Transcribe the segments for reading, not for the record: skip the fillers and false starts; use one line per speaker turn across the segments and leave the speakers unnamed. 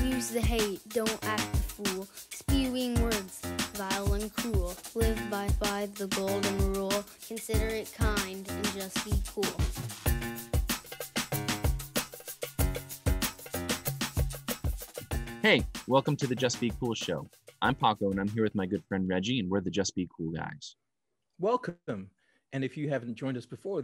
Use the hate, don't act the fool. Spewing words, vile and cruel. Live by the golden rule. Consider it kind and just be cool.
Hey, welcome to the Just Be Cool show. I'm Paco, and I'm here with my good friend Reggie, and we're the Just Be Cool guys.
Welcome. And if you haven't joined us before,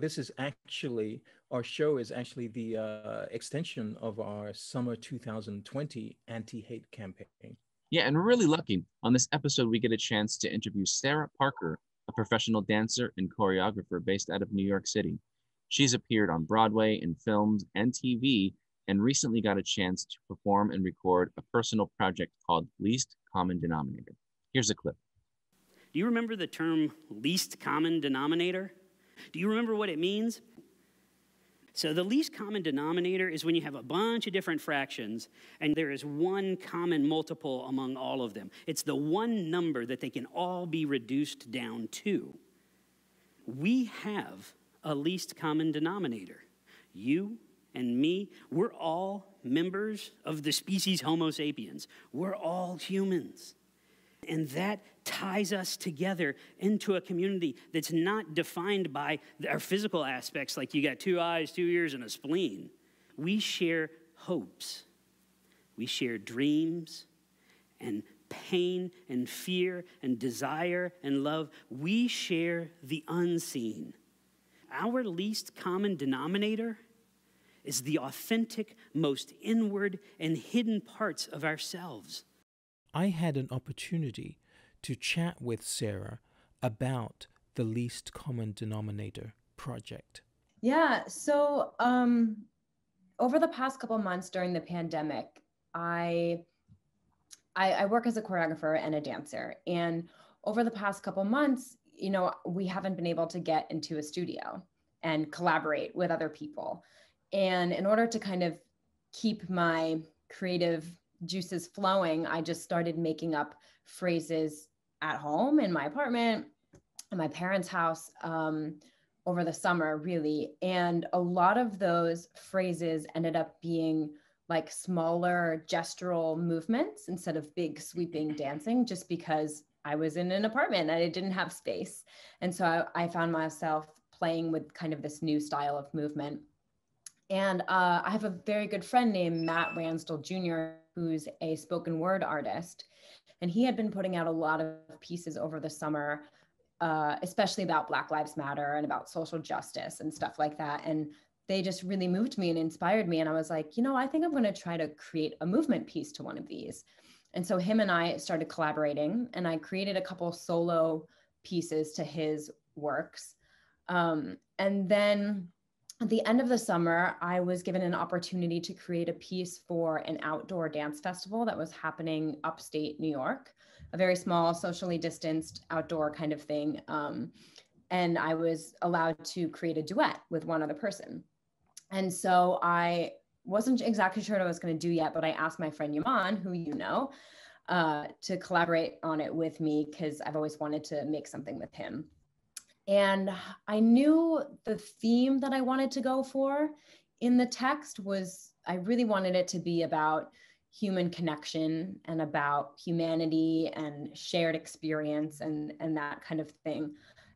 our show is actually the extension of our summer 2020 anti-hate campaign.
Yeah, and we're really lucky. On this episode, we get a chance to interview Sarah Parker, a professional dancer and choreographer based out of New York City. She's appeared on Broadway in films and TV, and recently got a chance to perform and record a personal project called Least Common Denominator. Here's a clip.
Do you remember the term least common denominator? Do you remember what it means? So the least common denominator is when you have a bunch of different fractions and there is one common multiple among all of them. It's the one number that they can all be reduced down to. We have a least common denominator. You and me, we're all members of the species Homo sapiens. We're all humans. And that ties us together into a community that's not defined by our physical aspects, like you got 2 eyes, 2 ears, and a spleen. We share hopes. We share dreams and pain and fear and desire and love. We share the unseen. Our least common denominator is the authentic, most inward and hidden parts of ourselves.
I had an opportunity to chat with Sarah about the Least Common Denominator project.
Yeah, so over the past couple months during the pandemic, I work as a choreographer and a dancer. And over the past couple months, we haven't been able to get into a studio and collaborate with other people. And in order to kind of keep my creative juices flowing, I just started making up phrases at home in my apartment, in my parents' house, over the summer, really. And a lot of those phrases ended up being like smaller gestural movements instead of big sweeping dancing, just because I was in an apartment and I didn't have space. And so I found myself playing with kind of this new style of movement. And I have a very good friend named Matt Ransdell Jr., who's a spoken word artist. And he had been putting out a lot of pieces over the summer, especially about Black Lives Matter and about social justice and stuff like that. And they just really moved me and inspired me. And I was like, I think I'm going to try to create a movement piece to one of these. And so him and I started collaborating, and I created a couple solo pieces to his works. And then at the end of the summer, I was given an opportunity to create a piece for an outdoor dance festival that was happening upstate New York, a very small, socially distanced outdoor kind of thing. And I was allowed to create a duet with one other person. And so I wasn't exactly sure what I was going to do yet, but I asked my friend Yaman, who to collaborate on it with me, because I've always wanted to make something with him. And I knew the theme that I wanted to go for in the text was, I really wanted it to be about human connection and about humanity and shared experience and that kind of thing.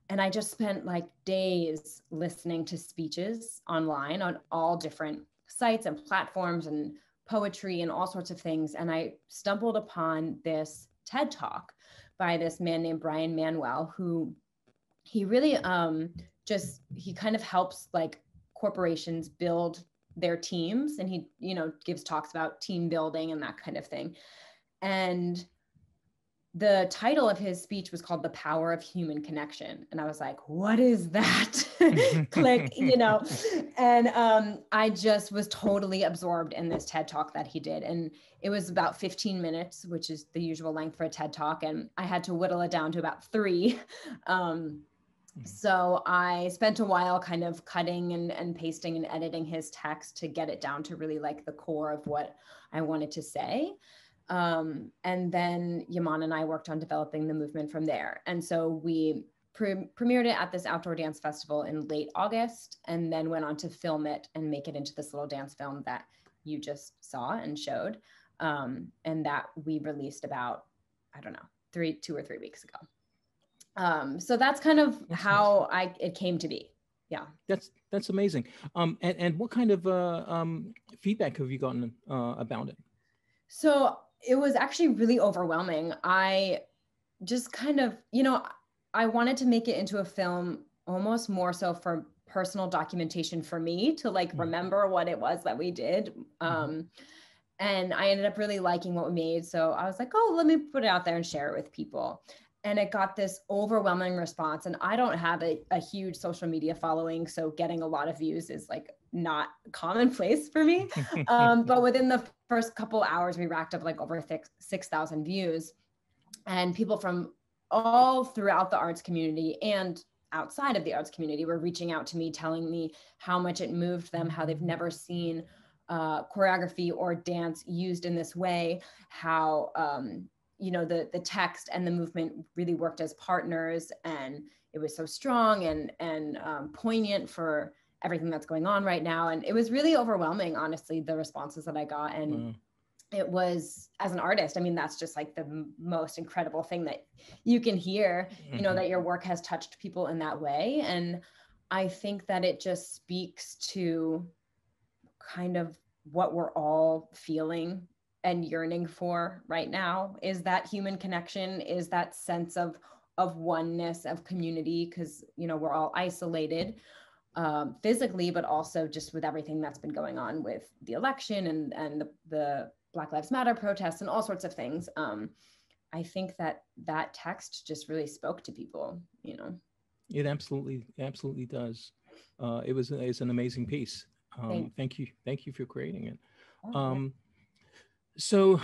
And I just spent like days listening to speeches online on all different sites and platforms and poetry and all sorts of things. And I stumbled upon this TED Talk by this man named Brian Manuel, who he really he kind of helps like corporations build their teams, and he gives talks about team building and that kind of thing. And the title of his speech was called The Power of Human Connection. And I was like, what is that? Click, and I just was totally absorbed in this TED Talk that he did. And it was about 15 minutes, which is the usual length for a TED Talk. And I had to whittle it down to about 3. So I spent a while kind of cutting and pasting and editing his text to get it down to really like the core of what I wanted to say. And then Yaman and I worked on developing the movement from there. And so we premiered it at this outdoor dance festival in late August, and then went on to film it and make it into this little dance film that you just saw and showed. And that we released about, I don't know, 2 or 3 weeks ago. So that's kind of how it came to be. Yeah.
That's amazing. And what kind of feedback have you gotten about it?
So it was actually really overwhelming. I just kind of, I wanted to make it into a film almost more so for personal documentation for me to like remember what it was that we did. And I ended up really liking what we made. So I was like, oh, let me put it out there and share it with people. And it got this overwhelming response. And I don't have a huge social media following, so getting a lot of views is like not commonplace for me. But within the first couple hours, we racked up like over 6,000 views. And people from all throughout the arts community and outside of the arts community were reaching out to me, telling me how much it moved them, how they've never seen choreography or dance used in this way, how the text and the movement really worked as partners, and it was so strong and poignant for everything that's going on right now. And it was really overwhelming, honestly, the responses that I got. And it was, as an artist, I mean, that's just like the most incredible thing that you can hear, that your work has touched people in that way. And I think that it just speaks to kind of what we're all feeling and yearning for right now, is that human connection, is that sense of oneness, of community, because, we're all isolated physically, but also just with everything that's been going on with the election and the Black Lives Matter protests and all sorts of things. I think that text just really spoke to people,
It absolutely does. It's an amazing piece. Thank you for creating it. So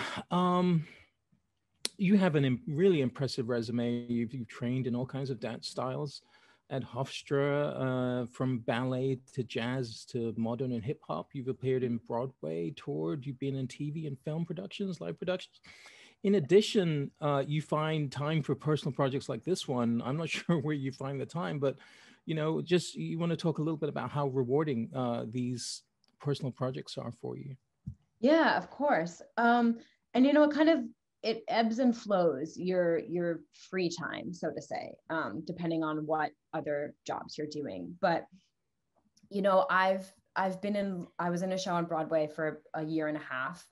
you have a really impressive resume. You've trained in all kinds of dance styles at Hofstra, from ballet to jazz to modern and hip hop. You've appeared in Broadway, toured, you've been in TV and film productions, live productions. In addition, you find time for personal projects like this one. I'm not sure where you find the time, but you want to talk a little bit about how rewarding these personal projects are for you.
Yeah, of course. And it ebbs and flows, your free time, so to say, depending on what other jobs you're doing. But, I was in a show on Broadway for a year and a half.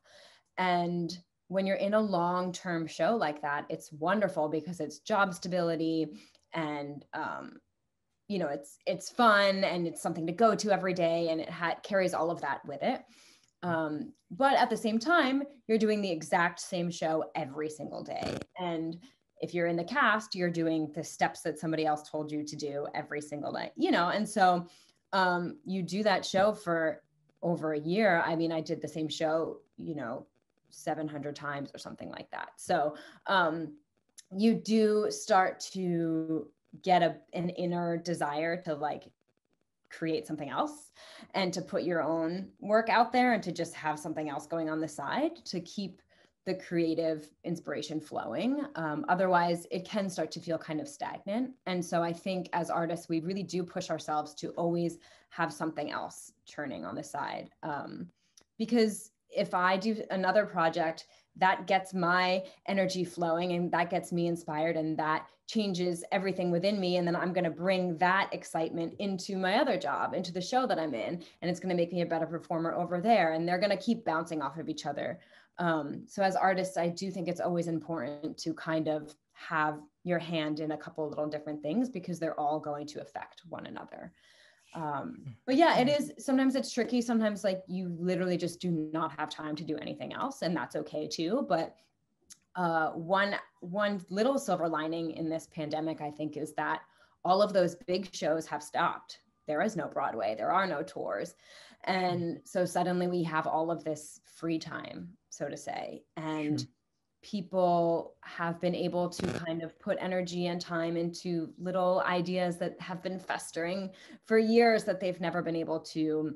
And when you're in a long-term show like that, it's wonderful because it's job stability and, it's fun and it's something to go to every day, and it carries all of that with it. But at the same time, you're doing the exact same show every single day. And if you're in the cast, you're doing the steps that somebody else told you to do every single day, and so you do that show for over a year. I mean, I did the same show, 700 times or something like that. So you do start to get an inner desire to like create something else and to put your own work out there and to just have something else going on the side to keep the creative inspiration flowing. Otherwise, it can start to feel kind of stagnant. And so I think as artists, we really do push ourselves to always have something else churning on the side. Because if I do another project, that gets my energy flowing and that gets me inspired and that changes everything within me. And then I'm going to bring that excitement into my other job, into the show that I'm in, and it's going to make me a better performer over there. And they're going to keep bouncing off of each other. So as artists, I do think it's always important to kind of have your hand in a couple of little different things because they're all going to affect one another. But yeah, it is, sometimes it's tricky. Sometimes like you literally just do not have time to do anything else, and that's okay too. But one little silver lining in this pandemic, I think, is that all of those big shows have stopped. There is no Broadway, there are no tours. And so suddenly we have all of this free time, so to say. And people have been able to kind of put energy and time into little ideas that have been festering for years that they've never been able to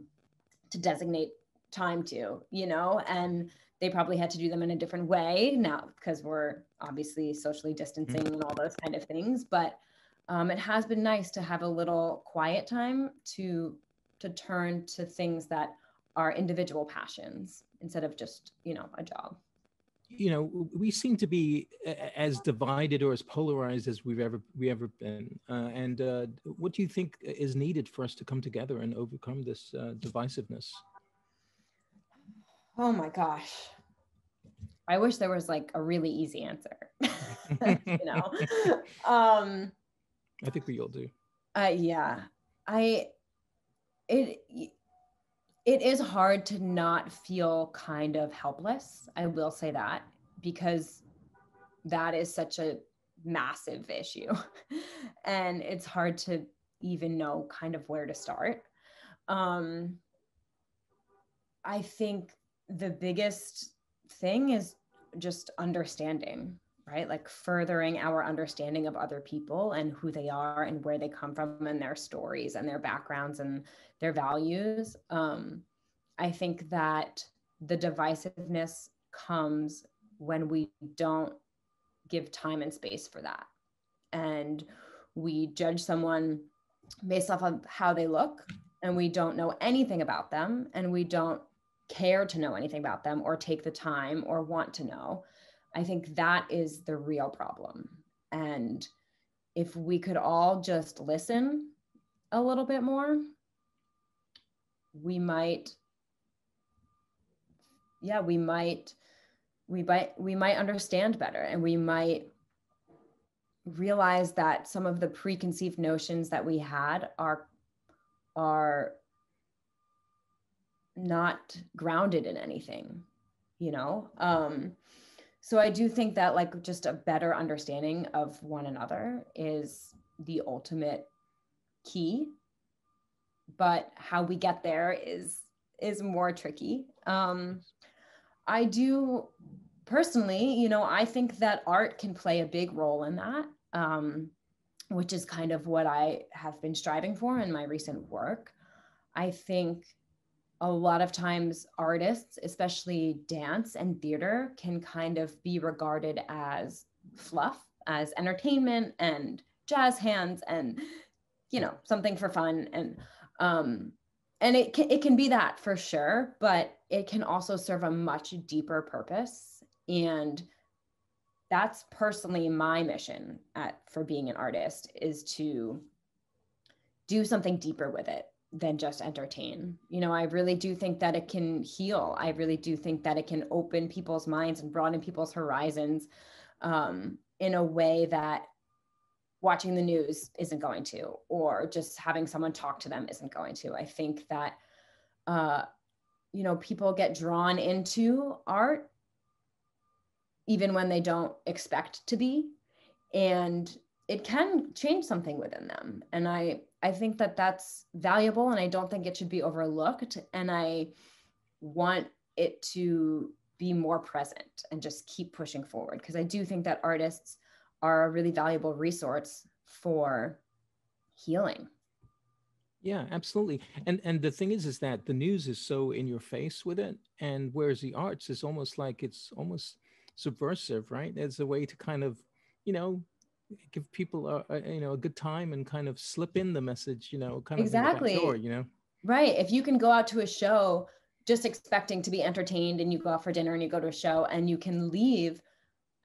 designate time to, and they probably had to do them in a different way now because we're obviously socially distancing and all those kind of things. But it has been nice to have a little quiet time to turn to things that are individual passions instead of just, a job.
you know, we seem to be as divided or as polarized as we ever been. And what do you think is needed for us to come together and overcome this divisiveness?
Oh my gosh. I wish there was like a really easy answer. You know.
I think we all do.
Yeah. It is hard to not feel kind of helpless. I will say that, because that is such a massive issue. And it's hard to even know kind of where to start. I think the biggest thing is just understanding, right? Like furthering our understanding of other people and who they are and where they come from and their stories and their backgrounds and their values. I think that the divisiveness comes when we don't give time and space for that. And we judge someone based off of how they look, and we don't know anything about them, and we don't care to know anything about them or take the time or want to know. I think that is the real problem. And if we could all just listen a little bit more, we might understand better, and we might realize that some of the preconceived notions that we had are not grounded in anything, you know? So I do think that like just a better understanding of one another is the ultimate key, but how we get there is more tricky. I do personally, you know, I think that art can play a big role in that, which is kind of what I have been striving for in my recent work. I think a lot of times artists, especially dance and theater, can kind of be regarded as fluff, as entertainment and jazz hands and, you know, something for fun. And it can be that for sure, but it can also serve a much deeper purpose. And that's personally my mission for being an artist, is to do something deeper with it than just entertain. You know, I really do think that it can heal. I really do think that it can open people's minds and broaden people's horizons in a way that watching the news isn't going to, or just having someone talk to them isn't going to. I think that, you know, people get drawn into art even when they don't expect to be, and it can change something within them. And I think that that's valuable, and I don't think it should be overlooked. And I want it to be more present and just keep pushing forward, because I do think that artists are a really valuable resource for healing.
Yeah, absolutely. And the thing is that the news is so in your face with it, and whereas the arts is almost like it's almost subversive, right? It's a way to kind of, you know, give people a good time and kind of slip in the message, you know, kind of
exactly
in the back door, you know.
Right. If you can go out to a show just expecting to be entertained, and you go out for dinner and you go to a show and you can leave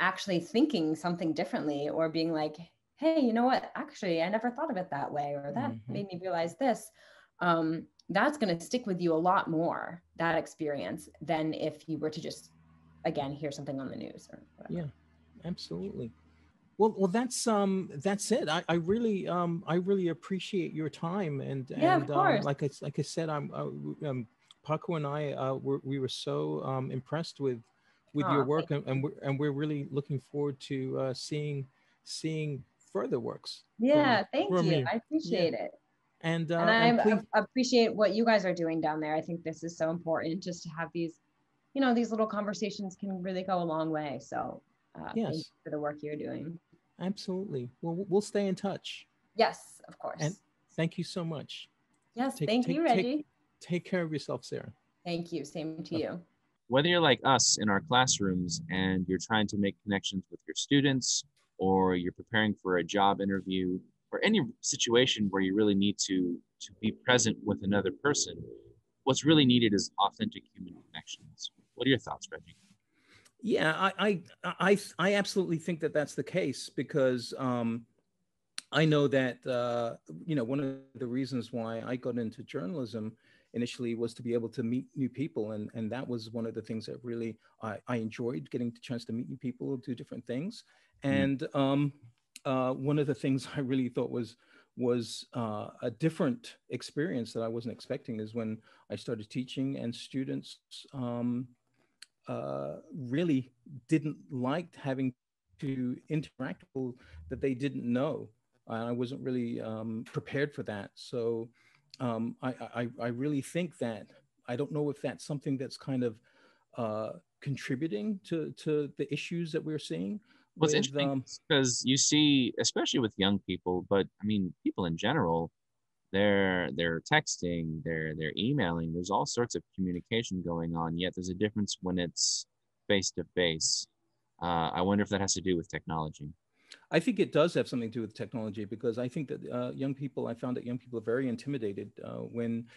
actually thinking something differently, or being like, hey, you know what, actually I never thought of it that way, or that made me realize this, that's going to stick with you a lot more, that experience, than if you were to just, again, hear something on the news or whatever.
Yeah, absolutely. Well, that's it. I really appreciate your time, and
of course.
Like I said, Paco and I we were so impressed with your work, and we're really looking forward to seeing further works.
Thank you. I appreciate it.
And
I appreciate what you guys are doing down there. I think this is so important, just to have these, you know, these little conversations can really go a long way. So
yes,
thank you for the work you're doing.
Absolutely. Well, we'll stay in touch.
Yes, of course.
And thank you so much.
Yes, thank you, Reggie.
Take care of yourself, Sarah.
Thank you. Same to you.
Whether you're like us in our classrooms and you're trying to make connections with your students, or you're preparing for a job interview, or any situation where you really need to be present with another person, what's really needed is authentic human connections. What are your thoughts, Reggie?
Yeah, I absolutely think that that's the case because I know that one of the reasons why I got into journalism initially was to be able to meet new people, and that was one of the things that really I enjoyed, getting the chance to meet new people, do different things,
Mm.
and one of the things I really thought was a different experience that I wasn't expecting is when I started teaching and students. Really didn't like having to interact with people that they didn't know. I wasn't really prepared for that. So I really think that I don't know if that's something that's kind of contributing to the issues that we're seeing
Well, it's
with.
interesting because you see, especially with young people, but I mean, people in general, they're texting, they're emailing. There's all sorts of communication going on. Yet there's a difference when it's face to face. I wonder if that has to do with technology.
I think it does have something to do with technology because I think that I found that young people are very intimidated when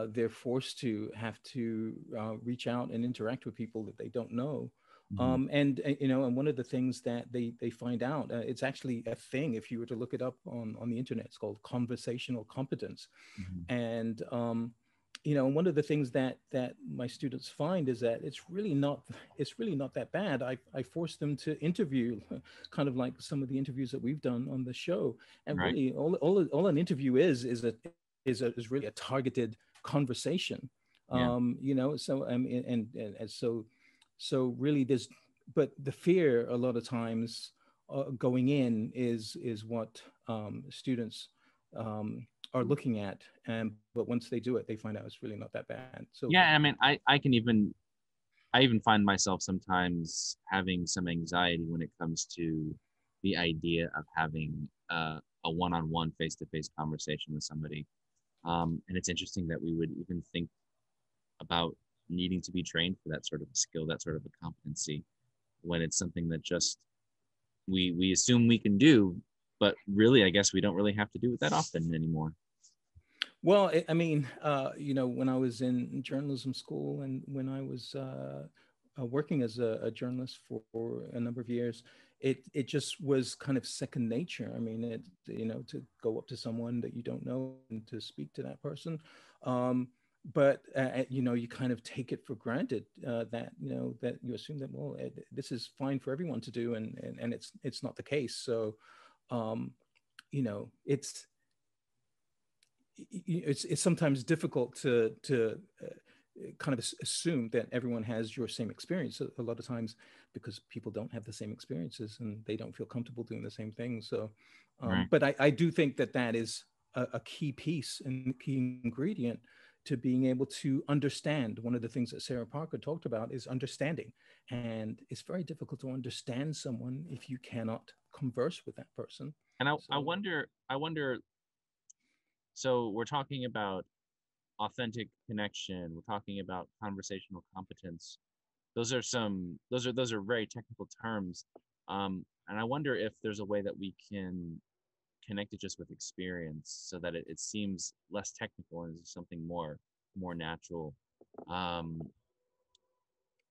they're forced to have to reach out and interact with people that they don't know.
Mhm.
And one of the things that they find out, it's actually a thing. If you were to look it up on the internet, it's called conversational competence.
Mhm.
And one of the things that my students find is that it's really not that bad. I force them to interview, kind of like some of the interviews that we've done on the show, and
Right.
really all an interview is really a targeted conversation.
Yeah.
So and so really there's, but the fear a lot of times going in is what students are looking at, and but once they do it they find out it's really not that bad. So
Yeah. I mean, I even find myself sometimes having some anxiety when it comes to the idea of having a one-on-one face-to-face conversation with somebody. And it's interesting that we would even think about needing to be trained for that sort of a skill, that sort of a competency, when it's something that just we assume we can do, but really, I guess we don't really have to do it that often anymore.
well, I mean, when I was in journalism school and when I was working as a journalist for a number of years, it just was kind of second nature. I mean, to go up to someone that you don't know and to speak to that person. But you kind of take it for granted that that you assume that, well, this is fine for everyone to do, and it's not the case. So um, it's it's sometimes difficult to kind of assume that everyone has your same experience a lot of times, because people don't have the same experiences and they don't feel comfortable doing the same things. So
Right.
but I do think that that is a key piece and key ingredient to being able to understand. One of the things that Sarah Parker talked about is understanding, and it's very difficult to understand someone if you cannot converse with that person.
And
So
I wonder. So we're talking about authentic connection. We're talking about conversational competence. Those are very technical terms. And I wonder if there's a way that we can connect it just with experience so that it seems less technical and is something more natural. Um,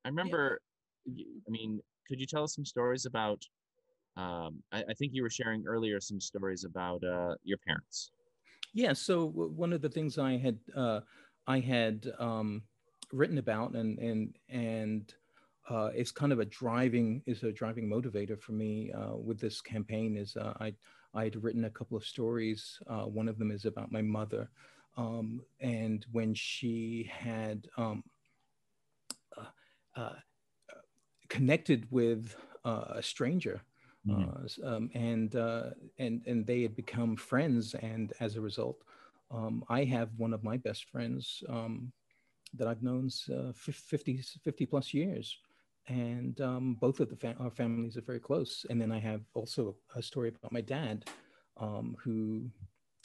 I
yeah.
remember, I mean, could you tell us some stories about, I think you were sharing earlier some stories about your parents.
Yeah, so one of the things I had written about, and it's kind of a driving motivator for me with this campaign is I had written a couple of stories. One of them is about my mother, and when she had uh, uh, connected with a stranger,
Mhm.
and they had become friends, and as a result, I have one of my best friends that I've known 50 plus years, and both of our families are very close. And then I have also a story about my dad, who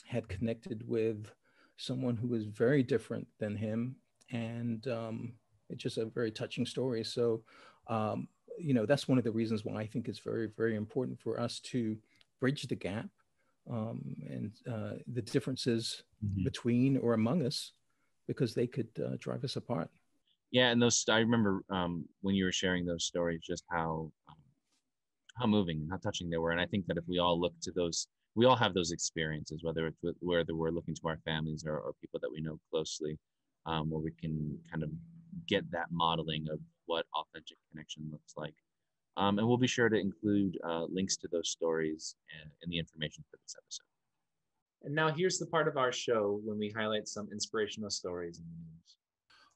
had connected with someone who was very different than him, and it's just a very touching story. So, um, that's one of the reasons why I think it's very, very important for us to bridge the gap, and the differences
Mhm.
between or among us, because they could drive us apart.
Yeah, and those I remember when you were sharing those stories, just how moving and how touching they were. And I think that if we all look to those, we all have those experiences, whether we're looking to our families or people that we know closely, where we can kind of get that modeling of what authentic connection looks like. And we'll be sure to include links to those stories in the information for this episode. And now here's the part of our show when we highlight some inspirational stories in the news.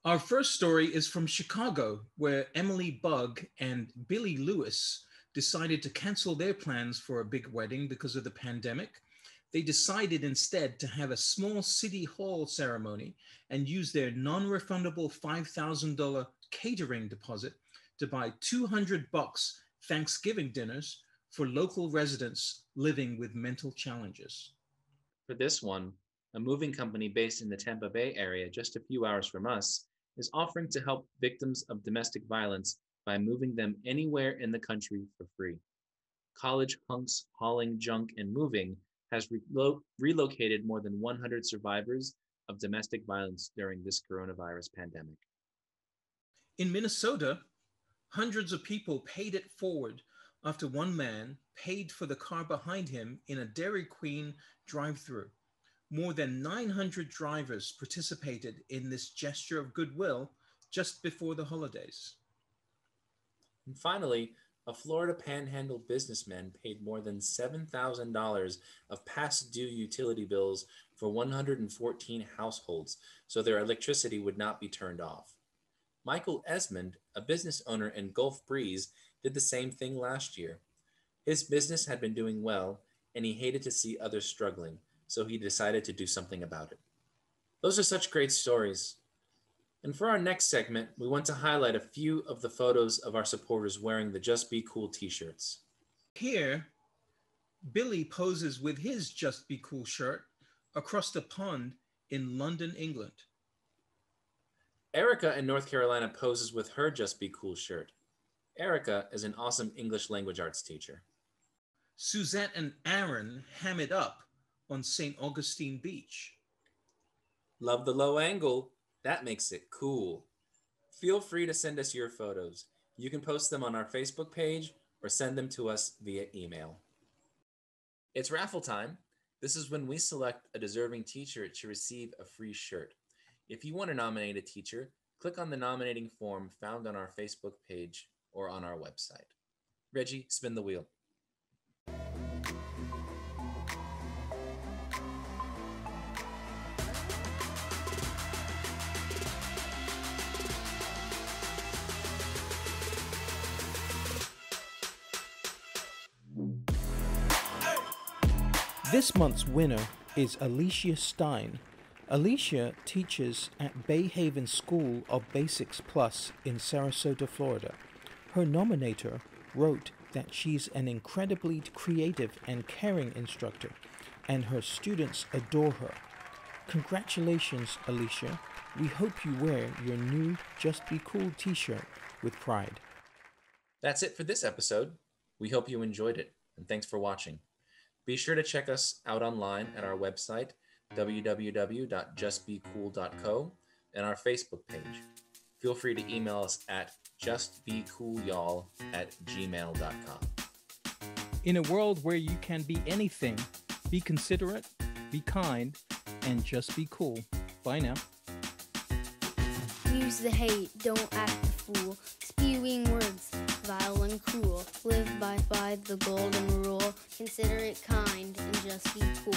Our first story is from Chicago, where Emily Bugg and Billy Lewis decided to cancel their plans for a big wedding because of the pandemic. They decided instead to have a small city hall ceremony and use their non-refundable $5,000 catering deposit to buy $200 Thanksgiving dinners for local residents living with mental challenges.
For this one, a moving company based in the Tampa Bay area, just a few hours from us, is offering to help victims of domestic violence by moving them anywhere in the country for free. College Hunks Hauling Junk and Moving has relocated more than 100 survivors of domestic violence during this coronavirus pandemic.
In Minnesota, hundreds of people paid it forward after one man paid for the car behind him in a Dairy Queen drive-thru. More than 900 drivers participated in this gesture of goodwill just before the holidays.
And finally, a Florida Panhandle businessman paid more than $7,000 of past due utility bills for 114 households so their electricity would not be turned off. Michael Esmond, a business owner in Gulf Breeze, did the same thing last year. His business had been doing well, and he hated to see others struggling, so he decided to do something about it. Those are such great stories. And for our next segment, we want to highlight a few of the photos of our supporters wearing the Just Be Cool t-shirts.
Here, Billy poses with his Just Be Cool shirt across the pond in London, England.
Erica in North Carolina poses with her Just Be Cool shirt. Erica is an awesome English language arts teacher.
Suzette and Aaron ham it up on St. Augustine Beach.
Love the low angle. That makes it cool. Feel free to send us your photos. You can post them on our Facebook page or send them to us via email. It's raffle time. This is when we select a deserving teacher to receive a free shirt. If you want to nominate a teacher, click on the nominating form found on our Facebook page or on our website. Reggie, spin the wheel.
This month's winner is Alicia Stein. Alicia teaches at Bay Haven School of Basics Plus in Sarasota, Florida. Her nominator wrote that she's an incredibly creative and caring instructor, and her students adore her. Congratulations, Alicia. We hope you wear your new Just Be Cool t-shirt with pride.
That's it for this episode. We hope you enjoyed it, and thanks for watching. Be sure to check us out online at our website, www.justbecool.co, and our Facebook page. Feel free to email us at justbecoolyall@gmail.com.
In a world where you can be anything, be considerate, be kind, and just be cool. Bye now.
Use the hate, don't act the fool. Spewing words, vile and cruel. Live by the golden rule. Consider it kind and just be cool.